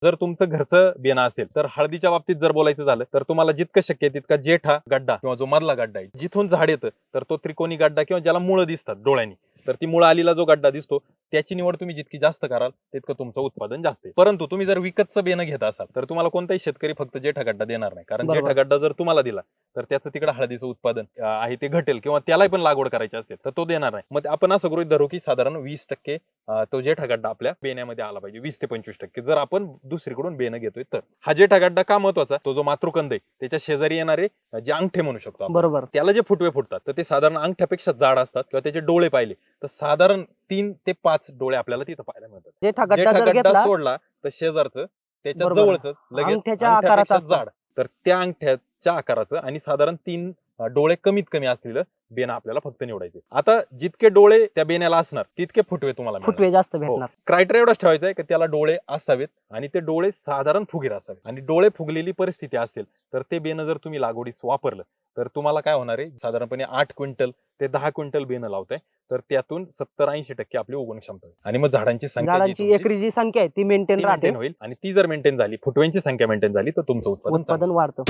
जर तुमचं घरचं बेना असेल तर हळदीच्या बाबतीत जर बोलायचं झालं तर तुम्हाला जितकं शक्य आहे तितका जेठा गड्डा किंवा जो मधला गड्डा आहे जिथून झाड येतं तर तो त्रिकोणी गड्डा किंवा ज्याला मुळं दिसतात डोळ्यांनी तर ती मुळं आलेला जो गड्डा दिसतो त्याची निवड तुम्ही जितकी जास्त कराल तितकं तुमचं उत्पादन जास्त आहे. परंतु तुम्ही जर विकतचं बेनं घेत असाल तर तुम्हाला कोणताही शेतकरी फक्त जेठा गड्डा देणार नाही, कारण बरोबर. जेठा गड्डा जर तुम्हाला दिला तर त्याचं तिकडे हळदीचं उत्पादन आहे ते घटेल किंवा त्यालाही पण लागवड करायची असेल तर तो देणार नाही. मग आपण असं गृहीत धरू की साधारण 20% तो जेठा गड्डा आपल्या बेण्यामध्ये आला पाहिजे, 20 ते 25% जर आपण दुसरीकडून बेनं घेतोय तर. हा जेठा गड्डा का महत्वाचा, तो जो मातृकंद आहे त्याच्या शेजारी येणारे जे अंगठे म्हणू शकतो आपण, बरोबर. त्याला जे फुटवे फुटतात तर ते साधारण अंगठ्यापेक्षा जाड असतात किंवा त्याचे डोळे पाहिले तर साधारण 3 ते 5 डोळे आपल्याला तिथं पाहायला मिळतात. जेठा गड्डा जेठा जर गड्डा घेतला सोडला तर शेजारचं त्याच्या बरोबर. जवळच लगेच अंगठ्याच्या आकाराचं अंगठ्यापेक्षा असतं. जाड, तर त्या अंगठ्याच्या आकाराचं आणि साधारण 3 डोळे कमीत कमी असलेलं बेना आपल्याला फक्त निवडायचे. आता जितके डोळे त्या बेण्याला असणार तितके फुटवे तुम्हाला मिळणार. फुटवे जास्त भेटणार. क्रायटेरिया एवढाच ठेवायचा आहे की त्याला डोळे असावेत आणि ते डोळे साधारण फुगीर असावेत, आणि डोळे फुगलेली परिस्थिती असेल तर ते बेनं जर तुम्ही लागवडीस वापरलं तर तुम्हाला काय होणार आहे, साधारणपणे 8 क्विंटल ते 10 क्विंटल बेनं लावताय तर त्यातून 70-80% आपली उगवण क्षमता होईल आणि मग झाडांची संख्या जी झाडांची तुमची एकरी जी संख्या आहे ती मेंटेन ती राहते, maintain होईल आणि ती जर मेंटेन झाली, फुटव्यांची संख्या मेंटेन झाली तर तुमचं उत्पादन उत्पादन वाढतं.